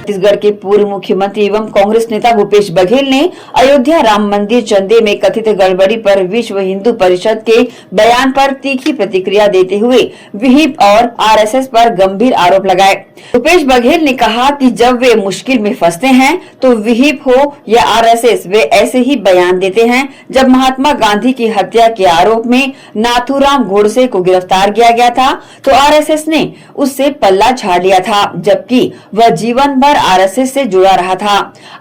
छत्तीसगढ़ के पूर्व मुख्यमंत्री एवं कांग्रेस नेता भूपेश बघेल ने अयोध्या राम मंदिर चंदे में कथित गड़बड़ी पर विश्व हिंदू परिषद के बयान पर तीखी प्रतिक्रिया देते हुए विहिप और आरएसएस पर गंभीर आरोप लगाए। भूपेश बघेल ने कहा कि जब वे मुश्किल में फंसते हैं तो विहिप हो या आरएसएस वे ऐसे ही बयान देते हैं। जब महात्मा गांधी की हत्या के आरोप में नाथूराम गोडसे को गिरफ्तार किया गया था तो आरएसएस ने उससे पल्ला झाड़ लिया था, जबकि वह जीवन भर आरएसएस से जुड़ा रहा था।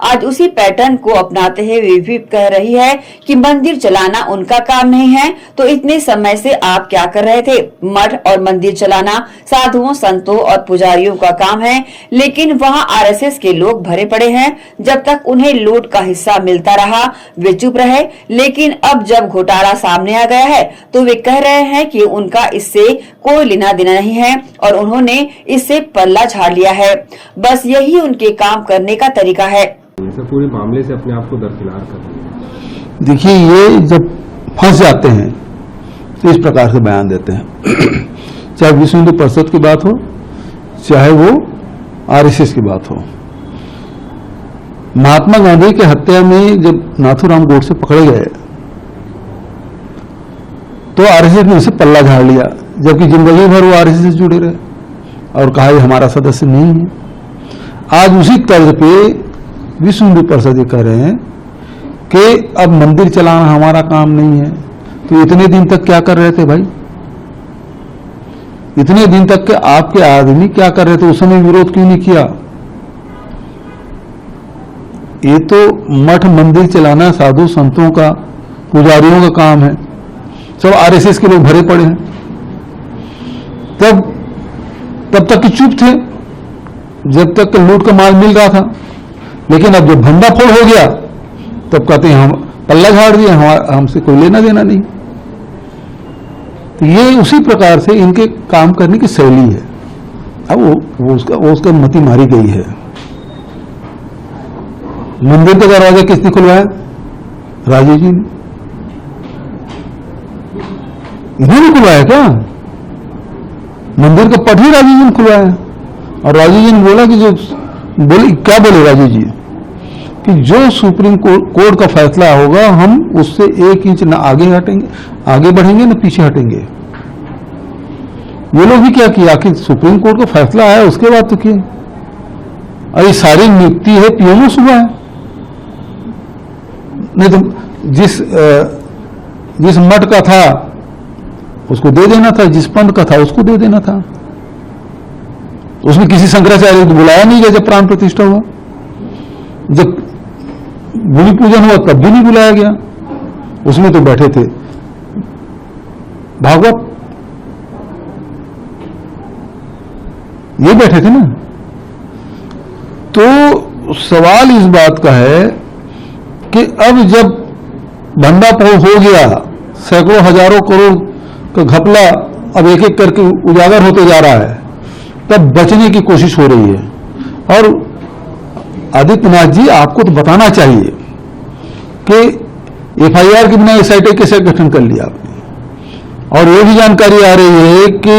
आज उसी पैटर्न को अपनाते हुए विहिप कह रही है कि मंदिर चलाना उनका काम नहीं है, तो इतने समय से आप क्या कर रहे थे? मठ और मंदिर चलाना साधुओं, संतों और पुजारियों का काम है, लेकिन वहां आरएसएस के लोग भरे पड़े हैं। जब तक उन्हें लूट का हिस्सा मिलता रहा वे चुप रहे, लेकिन अब जब घोटाला सामने आ गया है तो वे कह रहे हैं कि उनका इससे कोई लेना देना नहीं है और उन्होंने इससे पल्ला झाड़ लिया है। बस यही उनके काम करने का तरीका है। पूरे मामले से अपने आप को दरकिनार कर रहे हैं। देखिए, ये जब फंस जाते हैं तो इस प्रकार से बयान देते हैं, चाहे विश्व हिंदू परिषद की बात हो, चाहे वो आरएसएस की बात हो। महात्मा गांधी की हत्या में जब नाथूराम गोडसे पकड़े गए तो आरएसएस ने उसे पल्ला झाड़ लिया, जबकि जिंदगी भर वो आरएसएस से जुड़े रहे और कहा ये हमारा सदस्य नहीं है। आज उसी तर्ज पे विश्व हिंदू परिषद ये कह रहे हैं कि अब मंदिर चलाना हमारा काम नहीं है। तो इतने दिन तक क्या कर रहे थे भाई? इतने दिन तक के आपके आदमी क्या कर रहे थे? उस समय विरोध क्यों नहीं किया? ये तो मठ मंदिर चलाना साधु संतों का, पुजारियों का काम है। सब आरएसएस के लोग भरे पड़े हैं। तब तक कि चुप थे जब तक लूट का माल मिल रहा था, लेकिन अब जब भंडाफोड़ हो गया तब कहते हैं हम पल्ला झाड़ दिए, हमसे कोई लेना देना नहीं। तो ये उसी प्रकार से इनके काम करने की शैली है। अब वो उसका मति मारी गई है। मंदिर का दरवाजा किसने खुलवाया? राजीव जी ने। इन्होंने खुलवाया क्या? मंदिर का पट ही राजीव जी ने खुलवाया। और राजीव जी ने बोला कि क्या बोले राजीव जी कि जो सुप्रीम कोर्ट का फैसला होगा हम उससे 1 इंच न आगे बढ़ेंगे न पीछे हटेंगे। ये लोग भी क्या किया कि सुप्रीम कोर्ट का फैसला आया उसके बाद तो किए। और ये सारी नियुक्ति है पीएमओ सुबह है। नहीं तो जिस मठ का था उसको दे देना था, जिस पंथ का था उसको दे देना था। उसमें किसी शंकराचार्य को बुलाया नहीं गया जब प्राण प्रतिष्ठा हुआ। जब भूमि पूजन हुआ तब भी नहीं बुलाया गया। उसमें तो बैठे थे भागवत, ये बैठे थे ना। तो सवाल इस बात का है कि अब जब भंडाफोड़ हो गया, सैकड़ों हजारों करोड़ का घपला अब एक एक करके उजागर होते जा रहा है, तब बचने की कोशिश हो रही है। और आदित्यनाथ जी आपको तो बताना चाहिए कि एफआईआर के बिना एसआईटी कैसे गठन कर लिया आपने। और ये भी जानकारी आ रही है कि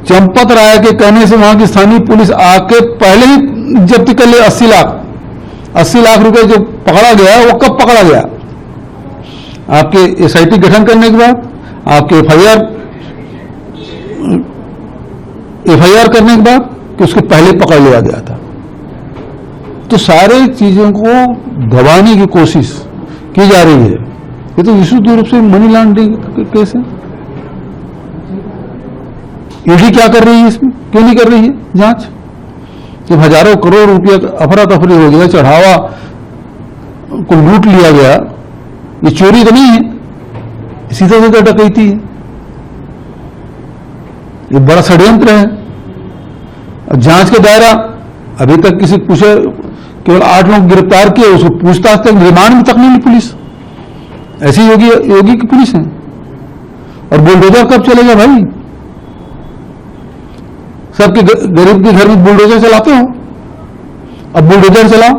चंपत राय के कहने से वहां की स्थानीय पुलिस आके पहले ही जब्ती कर लिया 80 लाख रुपए जो पकड़ा गया वो कब पकड़ा गया? आपके एसआईटी गठन करने के बाद, आपके एफआईआर करने के बाद, कि उसके पहले पकड़ लिया गया था। तो सारे चीजों को दबाने की कोशिश की जा रही है। ये तो विशुद्ध रूप से मनी लॉन्ड्रिंग केस है। ईडी क्या कर रही है इसमें? क्यों नहीं कर रही है जांच? जब हजारों करोड़ रुपया अफरा तफरी हो गया, चढ़ावा को लूट लिया गया, ये चोरी तो नहीं है, सीधा सीधा डकैती है। ये बड़ा षड्यंत्र है। जांच का दायरा अभी तक किसी पूछे, केवल 8 लोग गिरफ्तार किए, उसको पूछताछ तक रिमांड में तक नहीं ली पुलिस। ऐसी योगी की पुलिस है। और बुलडोजर कब चलेगा भाई? सबके गरीब के घर में बुलडोजर चलाते हो, अब बुलडोजर चलाओ।